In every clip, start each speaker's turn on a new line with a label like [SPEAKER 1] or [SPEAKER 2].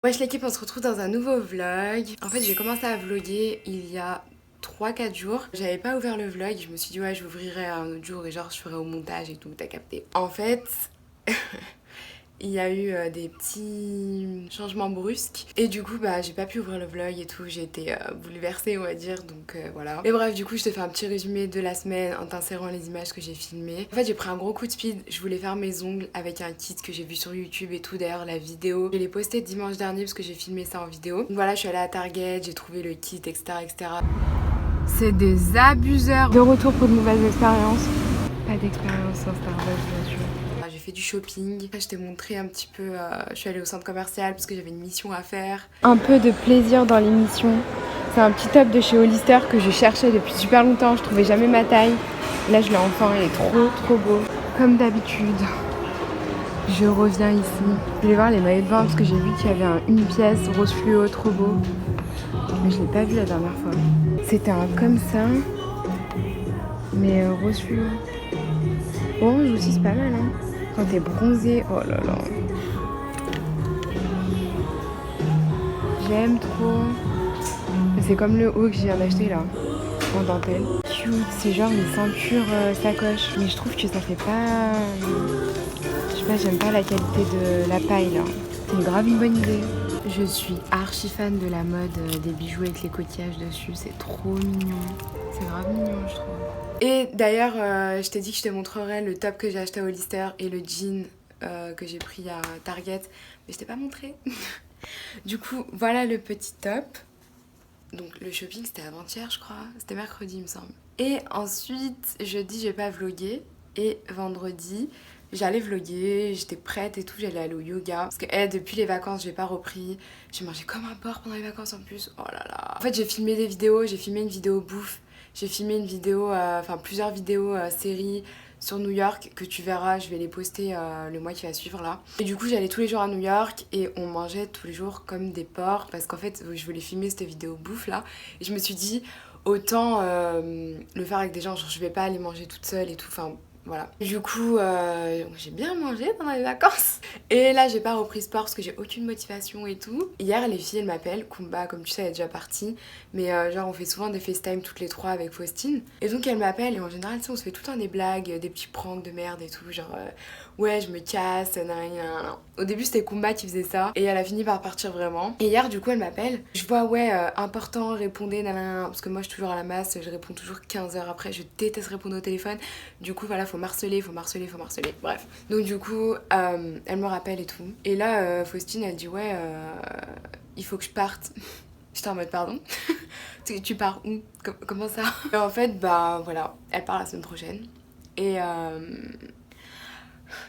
[SPEAKER 1] Wesh l'équipe, on se retrouve dans un nouveau vlog. En fait j'ai commencé à vlogger il y a 3-4 jours. J'avais pas ouvert le vlog, je me suis dit ouais j'ouvrirai un autre jour et genre je ferai au montage et tout, t'as capté. En fait il y a eu des petits changements brusques et du coup bah j'ai pas pu ouvrir le vlog et tout, j'ai été bouleversée on va dire, donc voilà. Mais bref, du coup je te fais un petit résumé de la semaine en t'insérant les images que j'ai filmées. En fait j'ai pris un gros coup de speed, je voulais faire mes ongles avec un kit que j'ai vu sur YouTube et tout. D'ailleurs la vidéo je l'ai postée dimanche dernier parce que j'ai filmé ça en vidéo. Donc voilà, je suis allée à Target, j'ai trouvé le kit etc etc. C'est des abuseurs. De retour pour de nouvelles expériences. Pas d'expérience sans Starbucks bien sûr. J'ai fait du shopping. Je t'ai montré un petit peu, je suis allée au centre commercial parce que j'avais une mission à faire. Un peu de plaisir dans l'émission. C'est un petit top de chez Hollister que je cherchais depuis super longtemps. Je trouvais jamais ma taille. Là je l'ai enfin, il est trop beau. Comme d'habitude. Je reviens ici. Je vais voir les maillots de bain parce que j'ai vu qu'il y avait une pièce rose fluo trop beau. Mais je l'ai pas vu la dernière fois. C'était un comme ça. Mais rose fluo. Orange aussi c'est pas mal hein. Quand t'es bronzé, oh là là. J'aime trop. C'est comme le haut que je viens d'acheter là, en dentelle. Cute, c'est genre une ceinture sacoche. Mais je trouve que ça fait pas... Je sais pas, j'aime pas la qualité de la paille là. C'est grave une bonne idée. Je suis archi fan de la mode des bijoux avec les coquillages dessus. C'est trop mignon. C'est grave mignon je trouve. Et d'ailleurs, je t'ai dit que je te montrerai le top que j'ai acheté à Hollister et le jean que j'ai pris à Target. Mais je t'ai pas montré. Du coup, voilà le petit top. Donc le shopping c'était avant-hier je crois. C'était mercredi il me semble. Et ensuite, jeudi, j'ai pas vlogué. Et vendredi, j'allais vlogger, j'étais prête et tout, j'allais aller au yoga. Parce que depuis les vacances, j'ai pas repris. J'ai mangé comme un porc pendant les vacances en plus. Oh là là. En fait, j'ai filmé des vidéos, j'ai filmé une vidéo bouffe. J'ai filmé une vidéo, enfin plusieurs vidéos séries sur New York que tu verras, je vais les poster le mois qui va suivre là. Et du coup j'allais tous les jours à New York et on mangeait tous les jours comme des porcs parce qu'en fait je voulais filmer cette vidéo bouffe là. Et je me suis dit autant le faire avec des gens, genre je vais pas aller manger toute seule et tout, enfin voilà. Du coup, j'ai bien mangé pendant les vacances. Et là, j'ai pas repris sport parce que j'ai aucune motivation et tout. Hier, les filles, elles m'appellent. Kumba, comme tu sais, elle est déjà partie. Mais genre, on fait souvent des FaceTime toutes les trois avec Faustine. Et donc, elle m'appelle. Et en général, tu sais, on se fait tout le temps des blagues, des petits pranks de merde et tout. Genre, ouais, je me casse, nan. Au début, c'était Kumba qui faisait ça. Et elle a fini par partir vraiment. Et hier, du coup, elle m'appelle. Je vois, ouais, important, répondez, nan. Parce que moi, je suis toujours à la masse. Je réponds toujours 15 heures après. Je déteste répondre au téléphone. Du coup, voilà, faut marceler. Bref. Donc, du coup, elle me rappelle et tout. Et là, Faustine, elle dit, ouais, il faut que je parte. J'étais en mode, pardon. Tu pars où? Comment ça? Et en fait, bah voilà, elle part la semaine prochaine. Et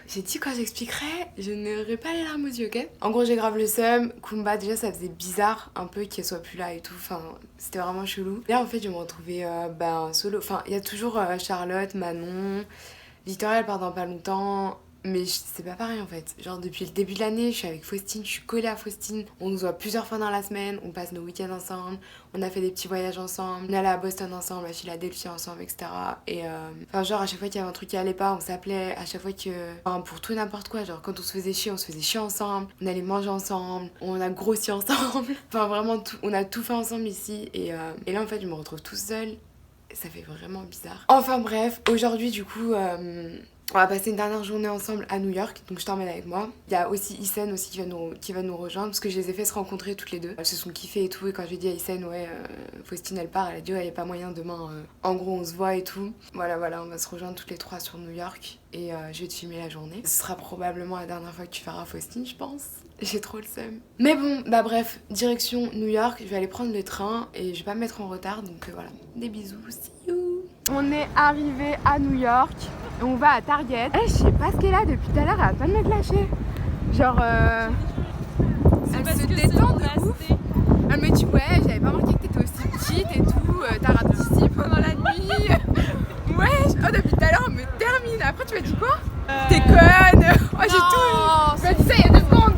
[SPEAKER 1] j'ai dit quand j'expliquerai, je n'aurai pas les larmes aux yeux, ok? En gros, j'ai grave le seum. Kumba, déjà, ça faisait bizarre un peu qu'elle soit plus là et tout. Enfin, c'était vraiment chelou. Là, en fait, je me retrouvais solo. Enfin, il y a toujours Charlotte, Manon, Victoria, elle part dans pas longtemps. Mais c'est pas pareil en fait. Genre depuis le début de l'année, je suis avec Faustine, je suis collée à Faustine. On nous voit plusieurs fois dans la semaine, on passe nos week-ends ensemble, on a fait des petits voyages ensemble, on est allé à Boston ensemble, à Philadelphie ensemble, etc. Et enfin genre à chaque fois qu'il y avait un truc qui allait pas, on s'appelait, à chaque fois que... Enfin pour tout et n'importe quoi, genre quand on se faisait chier ensemble, on allait manger ensemble, on a grossi ensemble. Enfin vraiment tout, on a tout fait ensemble ici et là en fait je me retrouve toute seule. Ça fait vraiment bizarre. Enfin bref, aujourd'hui du coup... on va passer une dernière journée ensemble à New York, donc je t'emmène avec moi. Il y a aussi Isen aussi qui va nous rejoindre, parce que je les ai fait se rencontrer toutes les deux. Elles se sont kiffées et tout, et quand j'ai dit à Isen, ouais, Faustine elle part, elle a dit, ouais, y a pas moyen demain, en gros on se voit et tout. Voilà, on va se rejoindre toutes les trois sur New York, et je vais te filmer la journée. Ce sera probablement la dernière fois que tu verras Faustine, je pense. J'ai trop le seum. Mais bon, bah bref, direction New York, je vais aller prendre le train, et je vais pas me mettre en retard, donc voilà. Des bisous, see you. On est arrivé à New York. On va à Target. Je sais pas ce qu'elle a depuis tout à l'heure, elle a pas de me clasher. Genre, elle se détend de ouf. Elle me dit, ouais, j'avais pas remarqué que t'étais aussi petite et tout. T'as raté ici pendant la nuit. Ouais, depuis tout à l'heure, elle me termine. Après, tu m'as dit quoi? T'es conne. Oh, j'ai tout. Elle m'a dit ça il y a 2 secondes.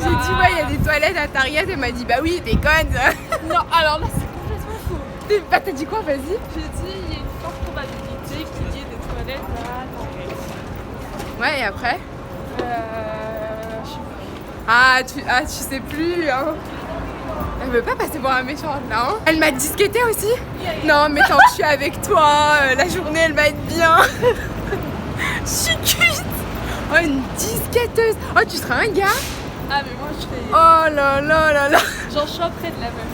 [SPEAKER 1] J'ai dit, ouais, il y a des toilettes à Target. Elle m'a dit, bah oui, t'es conne.
[SPEAKER 2] Non, alors là, c'est complètement faux.
[SPEAKER 1] Bah, t'as dit quoi? Vas-y.
[SPEAKER 2] J'ai dit, il y a une forte probabilité qu'il y ait des toilettes à Target.
[SPEAKER 1] Ouais, et après?
[SPEAKER 2] Je sais plus.
[SPEAKER 1] tu sais plus, hein. Elle veut pas passer pour un méchant, là, hein. Elle m'a disquetté aussi. Non, mais tant que je suis avec toi, la journée, elle va être bien. Je suis cuite. Oh, une disquetteuse. Oh, tu seras un gars.
[SPEAKER 2] Ah, mais moi, je serais.
[SPEAKER 1] Oh là là là là.
[SPEAKER 2] Genre, je suis près de la meuf.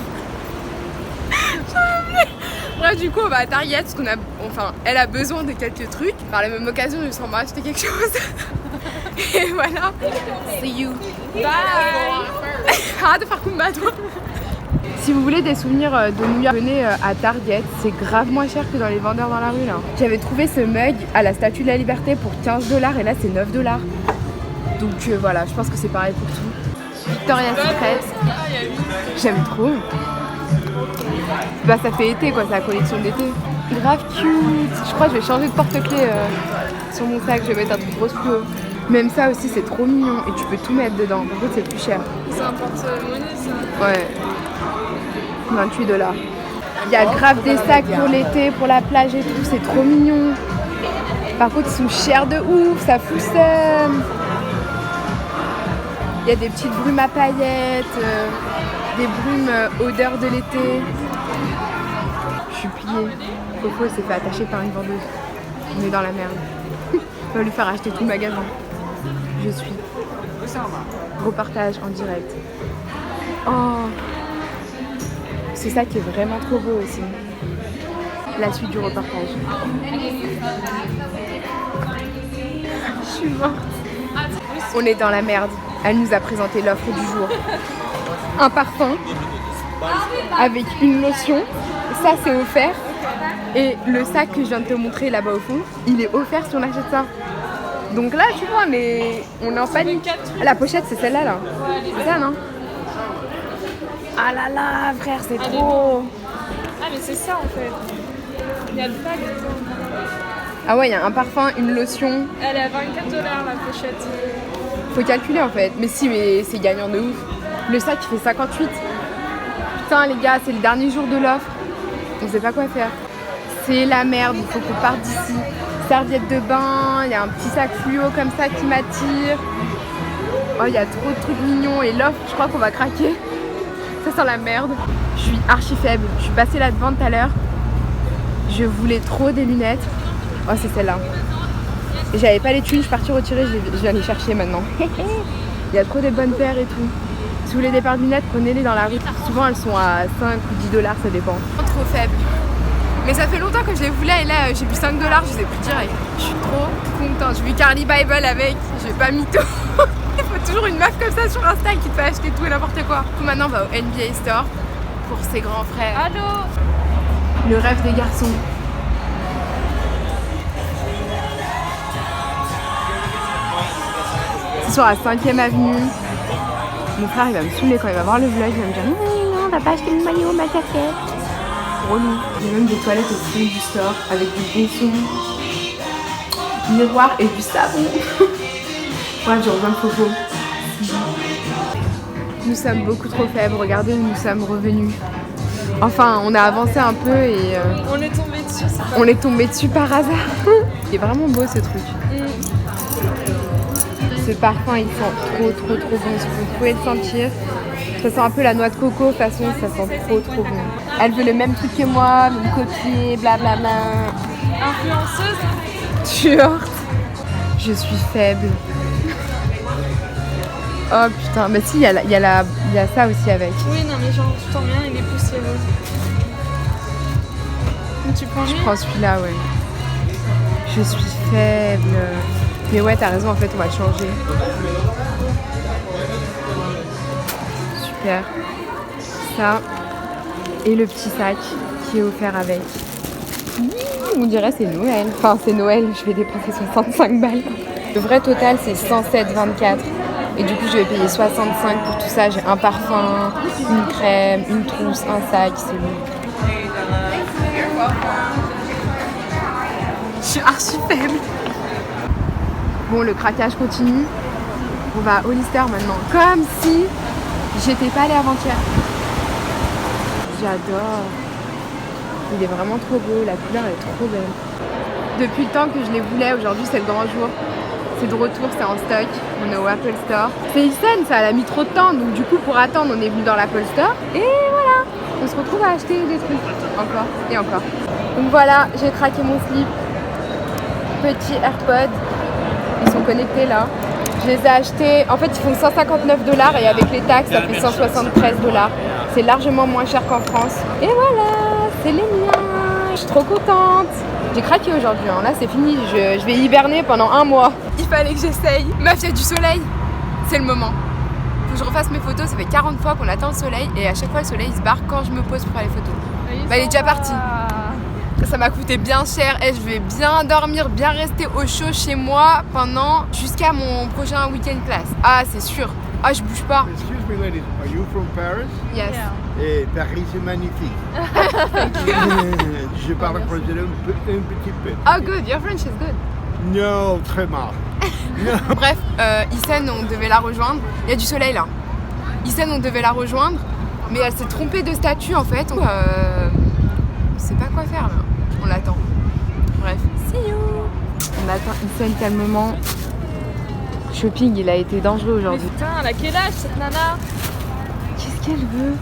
[SPEAKER 1] Bref, du coup, on va à Target parce qu'on a. Enfin, elle a besoin de quelques trucs. Par la même occasion, je me sens acheter quelque chose. Et voilà. See you.
[SPEAKER 2] Bye.
[SPEAKER 1] Arrête de faire combat, toi. Si vous voulez des souvenirs de New York, venez à Target. C'est grave moins cher que dans les vendeurs dans la rue, là. J'avais trouvé ce mug à la Statue de la Liberté pour 15 $ et là, c'est 9 $. Donc voilà, je pense que c'est pareil pour tout. Victoria's Secret. J'aime trop. Bah ça fait été quoi, c'est la collection d'été. Grave cute. Je crois que je vais changer de porte-clés sur mon sac, je vais mettre un truc rose fluo. Même ça aussi c'est trop mignon et tu peux tout mettre dedans, par contre c'est plus cher.
[SPEAKER 2] C'est un porte-monnaie ça.
[SPEAKER 1] Ouais. 28 $. Il y a grave des sacs pour l'été, pour la plage et tout, c'est trop mignon. Par contre ils sont chers de ouf, ça fout le seum. Il y a des petites brumes à paillettes, des brumes odeur de l'été. Je suis pliée. Coco s'est fait attacher par une vendeuse. On est dans la merde. On va lui faire acheter tout le magasin. Je suis. Reportage en direct. Oh, c'est ça qui est vraiment trop beau aussi. La suite du reportage. Je suis morte. On est dans la merde. Elle nous a présenté l'offre du jour. Un parfum avec une lotion. Ça, c'est offert. Et le sac que je viens de te montrer là-bas au fond, il est offert si on achète ça. Donc là, tu vois, mais on est en panique. La pochette, c'est celle-là, là. C'est ça, non? Ah là là, frère, c'est trop.
[SPEAKER 2] Ah, mais c'est ça en fait. Il y a le pack dedans.
[SPEAKER 1] Ah ouais, il y a un parfum, une lotion.
[SPEAKER 2] Elle est à 24 $ la pochette.
[SPEAKER 1] Faut calculer en fait. Mais si, mais c'est gagnant de ouf. Le sac, il fait 58. Putain, les gars, c'est le dernier jour de l'offre. On sait pas quoi faire. C'est la merde, il faut qu'on parte d'ici. Serviette de bain, il y a un petit sac fluo comme ça qui m'attire. Oh, il y a trop de trucs mignons et l'offre, je crois qu'on va craquer. Ça sent la merde. Je suis archi faible. Je suis passée là devant tout à l'heure. Je voulais trop des lunettes. Oh, c'est celle-là. Et j'avais pas les thunes, je suis partie retirer, je viens les chercher maintenant. Il y a trop des bonnes paires et tout. Si vous voulez des paires de lunettes, prenez-les dans la rue. Souvent, elles sont à 5 ou 10 $, ça dépend. Trop faible. Mais ça fait longtemps que je les voulais et là, j'ai vu 5 $, je les ai pris direct. Je suis trop contente. J'ai vu Carly Bible avec, je vais pas mytho. Il faut toujours une meuf comme ça sur Insta qui te fait acheter tout et n'importe quoi. Maintenant, on va au NBA Store pour ses grands frères.
[SPEAKER 2] Allô?
[SPEAKER 1] Le rêve des garçons. Ce soir à 5ème avenue. Mon frère il va me saouler quand il va voir le vlog, il va me dire non, on va pas acheter le maillot, ma casquette. Relou. J'ai même des toilettes au fond du store avec du bon son, miroir et du savon. Ouais, je rejoins le Fofo. Nous sommes beaucoup trop faibles, regardez où nous sommes revenus. Enfin, on a avancé un peu et
[SPEAKER 2] on est tombé dessus, c'est pas...
[SPEAKER 1] On est tombé dessus par hasard. C'est vraiment beau ce truc. Ce parfum, il sent trop bon. Vous pouvez le sentir. Ça sent un peu la noix de coco, de toute façon, ça sent trop bon. Elle veut le même truc que moi, me copier, blablabla.
[SPEAKER 2] Influenceuse?
[SPEAKER 1] Short. Je suis faible. Oh putain, mais si, il y a ça aussi avec.
[SPEAKER 2] Oui, non, mais genre, tu t'en viens, il est poussiéreux. Tu prends lui?
[SPEAKER 1] Je prends celui-là, ouais. Je suis faible. Mais ouais, t'as raison, en fait, on va changer. Super. Ça. Et le petit sac qui est offert avec. On dirait c'est Noël. Enfin, c'est Noël, je vais dépenser 65 balles. Le vrai total, c'est 107,24. Et du coup, je vais payer 65 pour tout ça. J'ai un parfum, une crème, une trousse, un sac, c'est bon. Je suis archi faible. Bon, le craquage continue. On va à Hollister maintenant. Comme si j'étais pas allée avant-hier. J'adore. Il est vraiment trop beau. La couleur est trop belle. Depuis le temps que je les voulais, aujourd'hui c'est le grand jour. c'est de retour, c'est en stock. On est au Apple Store. C'est Isen, ça elle a mis trop de temps. Donc du coup pour attendre on est venu dans l'Apple Store. Et voilà, on se retrouve à acheter des trucs. Encore et encore. Donc voilà, j'ai craqué mon slip. Petit AirPod. Ils sont connectés là. Je les ai achetés, en fait ils font 159 $ et avec les taxes ça fait 173 $. C'est largement moins cher qu'en France. Et voilà, c'est les miens. Je suis trop contente. J'ai craqué aujourd'hui, hein. Là c'est fini, je vais hiberner pendant 1 mois. Il fallait que j'essaye. Meuf, il y a du soleil. C'est le moment. Faut que je refasse mes photos, ça fait 40 fois qu'on attend le soleil et à chaque fois le soleil il se barre quand je me pose pour faire les photos. Bah il est déjà parti. Ça m'a coûté bien cher et je vais bien dormir, bien rester au chaud chez moi jusqu'à mon prochain week-end class. Ah c'est sûr. Ah je bouge pas.
[SPEAKER 3] Excuse me ladies, are you from Paris?
[SPEAKER 1] Yes.
[SPEAKER 3] Et Paris c'est magnifique. Je parle français un petit peu.
[SPEAKER 1] Oh good, your French is good.
[SPEAKER 3] Non, très mal.
[SPEAKER 1] Bref, Isen on devait la rejoindre. Il y a du soleil là. Isen on devait la rejoindre, mais elle s'est trompée de statut en fait. On sait pas quoi faire là. On l'attend. Bref, see you. On attend Isen calmement. Shopping, il a été dangereux
[SPEAKER 2] Mais
[SPEAKER 1] aujourd'hui.
[SPEAKER 2] putain, elle a quel âge cette nana?
[SPEAKER 1] Qu'est-ce qu'elle veut?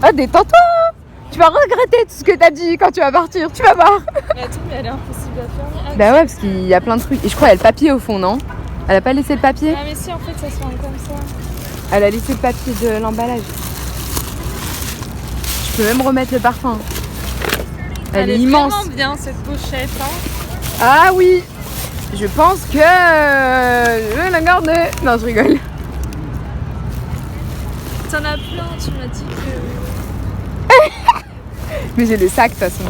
[SPEAKER 1] Ah, détends-toi! Tu vas regretter tout ce que t'as dit quand tu vas partir, tu vas voir!
[SPEAKER 2] Mais attends, mais elle est impossible à fermer. Ah,
[SPEAKER 1] Bah ouais, parce qu'il y a plein de trucs. Et je crois qu'elle a le papier au fond, non? Elle a pas laissé le papier?
[SPEAKER 2] Ah mais si, en fait ça se ferme comme ça.
[SPEAKER 1] Elle a laissé le papier de l'emballage. Je peux même remettre le parfum. Elle est immense.
[SPEAKER 2] Vraiment bien cette pochette, hein.
[SPEAKER 1] Ah oui! Je pense que je vais la garder. Non, je rigole.
[SPEAKER 2] T'en as plein, tu m'as dit que...
[SPEAKER 1] Mais j'ai le sac de toute façon.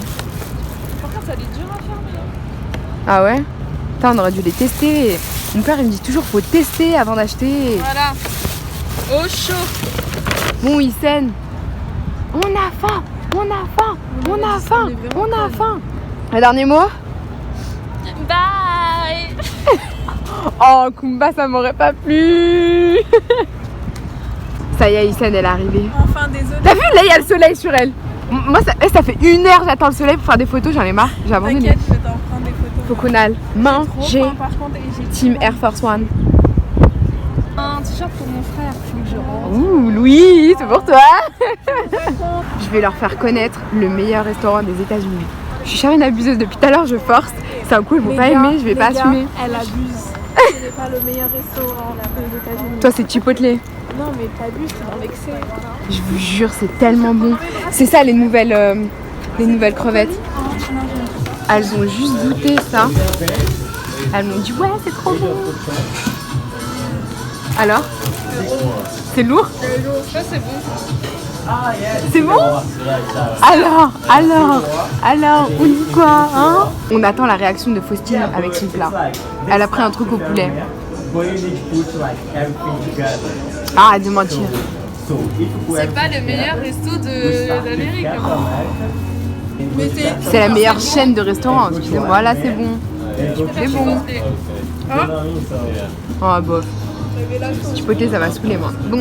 [SPEAKER 2] Par contre, elle est dure à fermer.
[SPEAKER 1] Ah ouais? Putain, on aurait dû les tester. Mon père il me dit toujours faut tester avant d'acheter.
[SPEAKER 2] Voilà. Au chaud.
[SPEAKER 1] Bon, Isen, on a faim, on a faim, on a faim, on a faim. Un dernier mot?
[SPEAKER 2] Bye.
[SPEAKER 1] Oh, Kumba, ça m'aurait pas plu. Ça y est, Isen, elle est arrivée.
[SPEAKER 2] Enfin, désolée.
[SPEAKER 1] T'as vu, là, il y a le soleil sur elle. Moi, ça fait 1 heure, j'attends le soleil pour faire des photos, j'en ai marre, j'ai abandonné.
[SPEAKER 2] T'inquiète, je vais t'en prendre des photos.
[SPEAKER 1] Faut qu'on aille manger.
[SPEAKER 2] Par contre, et j'ai
[SPEAKER 1] Team Air Force One.
[SPEAKER 2] un t-shirt pour mon frère, faut que je rentre.
[SPEAKER 1] Ouh, Louis, c'est pour toi. Je vais leur faire connaître le meilleur restaurant des États-Unis. Je suis une abuseuse depuis tout à l'heure, je force. C'est un coup, ils vont pas aimer, je vais pas assumer.
[SPEAKER 2] Elle abuse. C'est pas le meilleur restaurant là-bas aux États-Unis.
[SPEAKER 1] Toi, c'est Chipotle.
[SPEAKER 2] Non, mais t'abuses, tu m'as vexé.
[SPEAKER 1] Je vous jure, c'est tellement bon. C'est ça les nouvelles crevettes. Elles ont juste goûté ça. Elles m'ont dit ouais, c'est trop bon. Alors? C'est lourd?
[SPEAKER 2] Ça, c'est bon.
[SPEAKER 1] C'est bon? Alors, on dit quoi, hein? On attend la réaction de Faustine avec son plat. Elle a pris un truc au poulet. Arrête de mentir.
[SPEAKER 2] C'est pas le meilleur resto d'Amérique. Mais
[SPEAKER 1] C'est la meilleure chaîne de restaurants. Excusez-moi, là c'est bon. C'est bon. Oh bof. Chipotle, ça va saouler moi. Bon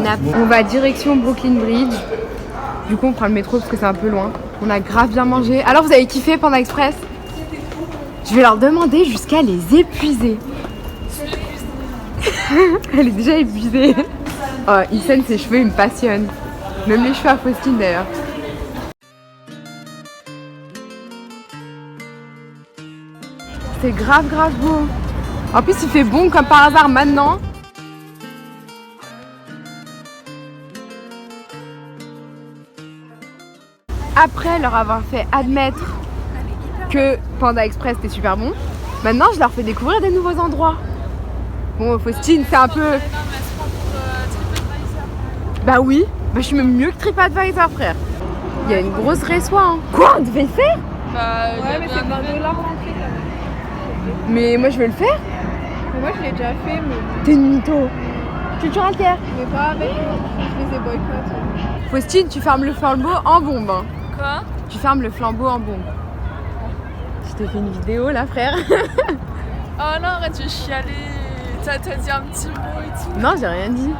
[SPEAKER 1] app. On va direction Brooklyn Bridge. Du coup on prend le métro parce que c'est un peu loin. On a grave bien mangé. Alors vous avez kiffé Panda Express? Je vais leur demander jusqu'à les épuiser. Elle est déjà épuisée. Oh, Isen, ses cheveux, ils me passionnent. Même les cheveux à Faustine d'ailleurs. C'est grave beau. En plus, il fait bon comme par hasard maintenant. Après leur avoir fait admettre que Panda Express était super bon, maintenant je leur fais découvrir des nouveaux endroits. Bon, Faustine, c'est un peu... Bah oui, bah je suis même mieux que TripAdvisor, frère. Il y a une grosse réçoit, hein. Quoi, on devait le faire?
[SPEAKER 2] Bah, ouais, mais c'est $20 l'entrée.
[SPEAKER 1] Mais moi je vais le faire.
[SPEAKER 2] Mais moi, je l'ai déjà fait, mais...
[SPEAKER 1] T'es une mytho. Culture-alter.
[SPEAKER 2] Mais pas avec je les ai boycottés.
[SPEAKER 1] Faustine, tu fermes le flambeau en bombe. Hein.
[SPEAKER 2] Quoi?
[SPEAKER 1] Tu fermes le flambeau en bombe. Je t'ai fait une vidéo là, frère.
[SPEAKER 2] Oh non, arrête, je vais chialer. T'as dit un petit mot et tout.
[SPEAKER 1] Non, j'ai rien dit.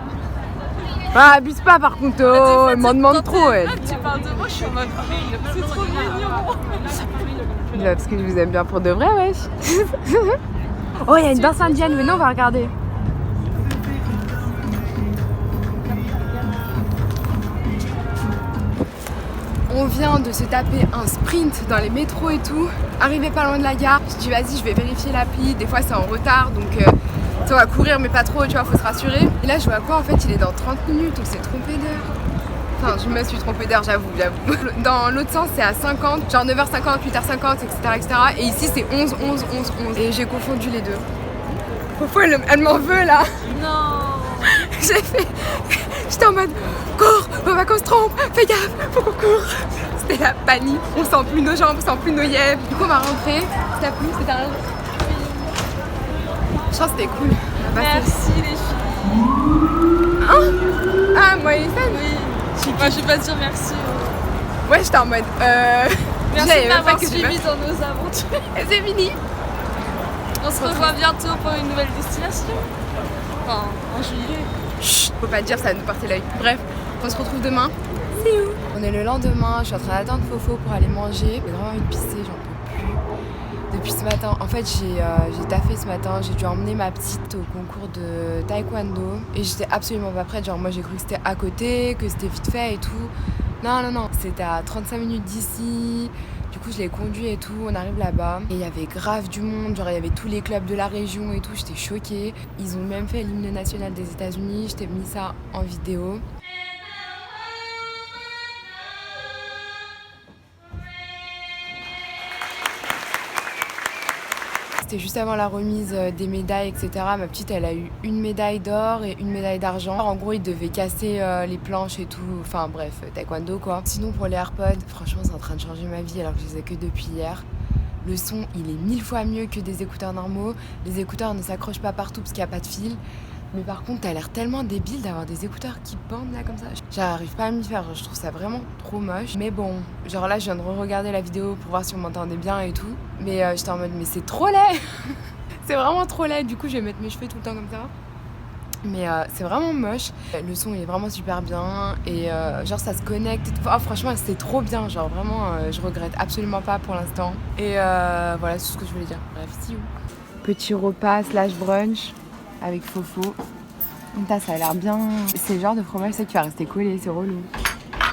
[SPEAKER 1] Ah, abuse pas par contre, oh, elle m'en demande trop, elle.
[SPEAKER 2] Tu parles de moi, je suis en mode c'est trop mignon.
[SPEAKER 1] Parce que je vous aime bien pour de vrai, wesh. Oh, il y a une danse indienne, mais non, on va regarder. On vient de se taper un sprint dans les métros et tout. Arrivé pas loin de la gare, je dis vas-y, je vais vérifier l'appli. Des fois c'est en retard, donc on va courir mais pas trop, tu vois, faut se rassurer. Et là je vois quoi, en fait il est dans 30 minutes, on s'est trompé d'heure. Enfin, je me suis trompée d'heure, j'avoue. Dans l'autre sens, c'est à 50, genre 9h50, 8h50, etc. Et ici, c'est 11. Et j'ai confondu les deux. Fofo, elle m'en veut, là.
[SPEAKER 2] Non.
[SPEAKER 1] J'étais en mode, cours, on se trompe, fais gaffe, faut qu'on court. C'était la panique. On sent plus nos jambes, on sent plus nos yeux. Du coup, on va rentrer. Ça t'a plu, c'était un... Je pense que c'était cool.
[SPEAKER 2] Merci, les filles.
[SPEAKER 1] Hein? Ah, moi, Elisa,
[SPEAKER 2] oui. Moi, je vais pas dire merci.
[SPEAKER 1] Ouais, j'étais en mode.
[SPEAKER 2] Merci de m'avoir suivi dans nos aventures.
[SPEAKER 1] Et c'est fini.
[SPEAKER 2] On se revoit bientôt pour une nouvelle destination. Enfin, en juillet.
[SPEAKER 1] Chut, faut pas dire, ça va nous porter l'œil. Bref, on se retrouve demain. See you. On est le lendemain, je suis en train d'attendre Fofo pour aller manger. J'ai vraiment envie de pisser, j'en peux plus. Depuis ce matin, en fait, j'ai taffé ce matin. J'ai dû emmener ma petite au concours de taekwondo. Et j'étais absolument pas prête. Genre, moi, j'ai cru que c'était à côté, que c'était vite fait et tout. Non. C'était à 35 minutes d'ici. Du coup, je l'ai conduit et tout. On arrive là-bas. Et il y avait grave du monde. Genre, il y avait tous les clubs de la région et tout. J'étais choquée. Ils ont même fait l'hymne national des États-Unis. Je t'ai mis ça en vidéo. C'était juste avant la remise des médailles, etc. Ma petite, elle a eu une médaille d'or et une médaille d'argent. En gros, ils devaient casser les planches et tout. Enfin bref, taekwondo quoi. Sinon, pour les AirPods, franchement, c'est en train de changer ma vie alors que je les ai que depuis hier. Le son, il est 1000 fois mieux que des écouteurs normaux. Les écouteurs ne s'accrochent pas partout parce qu'il n'y a pas de fil. Mais par contre, t'as l'air tellement débile d'avoir des écouteurs qui pendent là comme ça. J'arrive pas à m'y faire, je trouve ça vraiment trop moche. Mais bon, genre là, je viens de re-regarder la vidéo pour voir si on m'entendait bien et tout. Mais j'étais en mode, mais c'est trop laid. C'est vraiment trop laid. Du coup, je vais mettre mes cheveux tout le temps comme ça. Mais c'est vraiment moche. Le son, il est vraiment super bien. Et genre, ça se connecte. Oh, franchement, c'est trop bien. Genre, vraiment, je regrette absolument pas pour l'instant. Et voilà, c'est tout ce que je voulais dire. Bref, see you. Petit repas / brunch. Avec Fofo. Ça a l'air bien. C'est le genre de fromage qui va rester collé, c'est relou.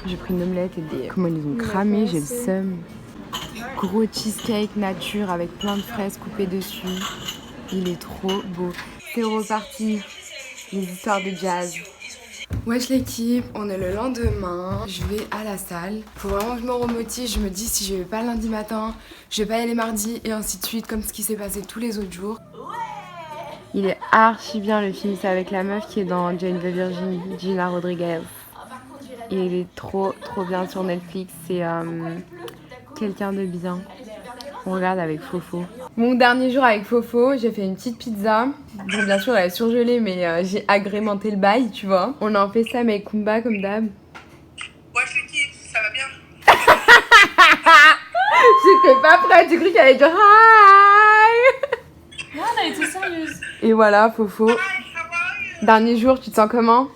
[SPEAKER 1] J'ai pris une omelette et des... Comment ils ont cramé, j'ai le seum. Gros cheesecake nature avec plein de fraises coupées dessus. Il est trop beau. C'est reparti. Les histoires de jazz. Wesh l'équipe, on est le lendemain. Je vais à la salle. Faut vraiment que je me remotive. Je me dis si je vais pas lundi matin, je vais pas y aller mardi et ainsi de suite, comme ce qui s'est passé tous les autres jours. Il est archi bien le film, c'est avec la meuf qui est dans Jane the Virgin, Gina Rodriguez. Il est trop bien sur Netflix, c'est quelqu'un de bien. On regarde avec Fofo. Mon dernier jour avec Fofo, j'ai fait une petite pizza. Bon, bien sûr elle est surgelée mais j'ai agrémenté le bail, tu vois. On a fait ça avec Kumba comme d'hab.
[SPEAKER 4] Wesh l'équipe, ça va bien?
[SPEAKER 1] J'étais pas prête, j'ai cru qu'elle allait dire hi.
[SPEAKER 2] Non, on a été sérieuse.
[SPEAKER 1] Et voilà, Fofo. Dernier jour, tu te sens comment?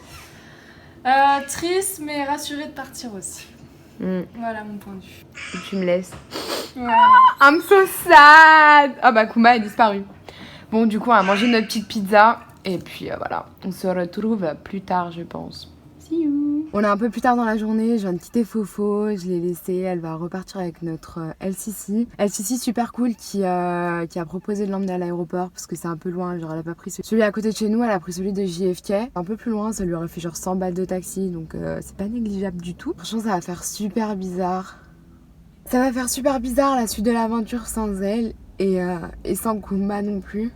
[SPEAKER 2] Triste, mais rassurée de partir aussi. Voilà mon point de vue.
[SPEAKER 1] Et tu me laisses.
[SPEAKER 2] Ouais.
[SPEAKER 1] I'm so sad. Ah bah Kuma est disparu. Bon, du coup, on a mangé notre petite pizza. Et puis voilà, on se retrouve plus tard, je pense. See you. On est un peu plus tard dans la journée, je viens de quitter Fofo, je l'ai laissée, elle va repartir avec notre LCC. LCC super cool qui a proposé de l'emmener à l'aéroport parce que c'est un peu loin, genre elle a pas pris celui à côté de chez nous, elle a pris celui de JFK. Un peu plus loin, ça lui aurait fait genre 100 balles de taxi, donc c'est pas négligeable du tout. Franchement, ça va faire super bizarre. Ça va faire super bizarre la suite de l'aventure sans elle et sans Kuma non plus.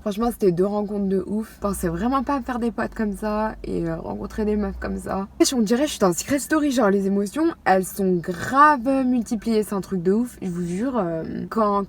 [SPEAKER 1] Franchement, c'était 2 rencontres de ouf. Je pensais vraiment pas à faire des potes comme ça et rencontrer des meufs comme ça. On dirait que je suis dans Secret Story, genre les émotions, elles sont grave multipliées, c'est un truc de ouf. Je vous jure, quand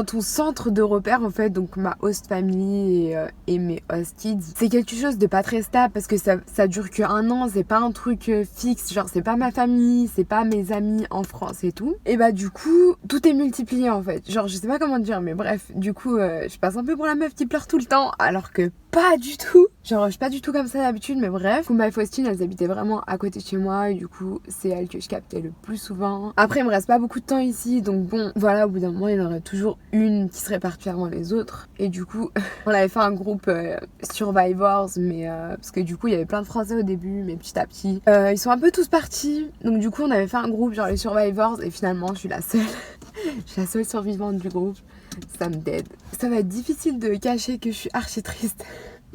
[SPEAKER 1] ton centre de repère en fait, donc ma host family et mes host kids, c'est quelque chose de pas très stable parce que ça dure que 1 an, c'est pas un truc fixe, genre c'est pas ma famille, c'est pas mes amis en France et tout. Et bah du coup, tout est multiplié en fait. Genre je sais pas comment dire, mais bref, du coup, je passe un peu pour la meuf type pleure tout le temps, alors que pas du tout. Genre je suis pas du tout comme ça d'habitude, mais bref. Kumba et Faustine, elles habitaient vraiment à côté de chez moi et du coup c'est elles que je captais le plus souvent. Après il me reste pas beaucoup de temps ici, donc bon voilà, au bout d'un moment il y en aurait toujours une qui serait partie avant les autres. Et du coup on avait fait un groupe Survivors, mais parce que du coup il y avait plein de Français au début, mais petit à petit ils sont un peu tous partis. Donc du coup on avait fait un groupe genre les Survivors et finalement je suis la seule. Je suis la seule survivante du groupe. Ça me dead. Ça va être difficile de cacher que je suis archi triste.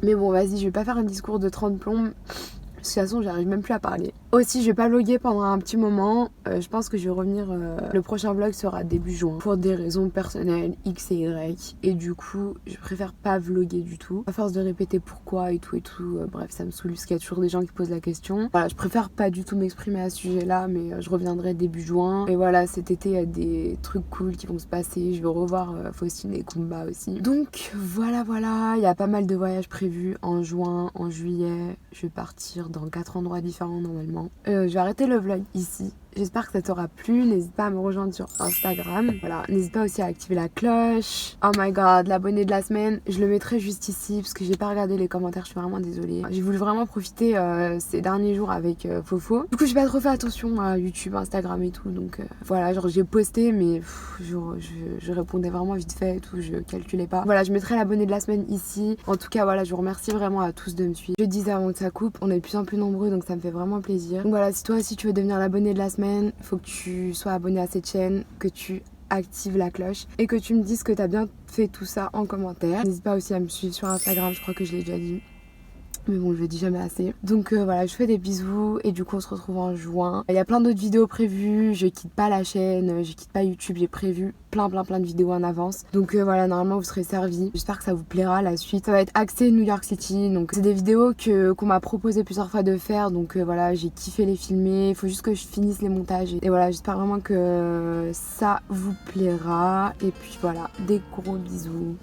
[SPEAKER 1] Mais bon, vas-y, je vais pas faire un discours de 30 plombes. De toute façon, j'arrive même plus à parler. Aussi, je vais pas vlogger pendant un petit moment. Je pense que je vais revenir. Le prochain vlog sera début juin. Pour des raisons personnelles, X et Y. Et du coup, je préfère pas vlogger du tout. À force de répéter pourquoi et tout. Bref, ça me saoule parce qu'il y a toujours des gens qui posent la question. Voilà, je préfère pas du tout m'exprimer à ce sujet-là. Mais je reviendrai début juin. Et voilà, cet été, il y a des trucs cool qui vont se passer. Je vais revoir Faustine et Kumba aussi. Donc voilà. Il y a pas mal de voyages prévus en juin, en juillet. Je vais partir dans 4 endroits différents normalement. Je vais arrêter le vlog ici. J'espère que ça t'aura plu. N'hésite pas à me rejoindre sur Instagram. Voilà, n'hésite pas aussi à activer la cloche. Oh my god, l'abonné de la semaine, je le mettrai juste ici parce que j'ai pas regardé les commentaires, je suis vraiment désolée. J'ai voulu vraiment profiter ces derniers jours avec Fofo. Du coup, j'ai pas trop fait attention à YouTube, Instagram et tout. Donc voilà, genre j'ai posté, mais je répondais vraiment vite fait et tout, je calculais pas. Voilà, je mettrai l'abonné de la semaine ici. En tout cas, voilà, je vous remercie vraiment à tous de me suivre. Je disais avant que ça coupe, on est de plus en plus nombreux, donc ça me fait vraiment plaisir. Donc voilà, si toi aussi tu veux devenir l'abonné de la semaine, il faut que tu sois abonné à cette chaîne, que tu actives la cloche et que tu me dises que tu as bien fait tout ça en commentaire. N'hésite pas aussi à me suivre sur Instagram, je crois que je l'ai déjà dit. Mais bon, je le dis jamais assez. Donc voilà, je fais des bisous et du coup on se retrouve en juin. Il y a plein d'autres vidéos prévues, je quitte pas la chaîne, je quitte pas YouTube, j'ai prévu plein de vidéos en avance. Donc voilà, normalement vous serez servis. J'espère que ça vous plaira la suite. Ça va être axé New York City, donc c'est des vidéos qu'on m'a proposé plusieurs fois de faire. Donc voilà, j'ai kiffé les filmer, il faut juste que je finisse les montages. Et voilà, j'espère vraiment que ça vous plaira. Et puis voilà, des gros bisous.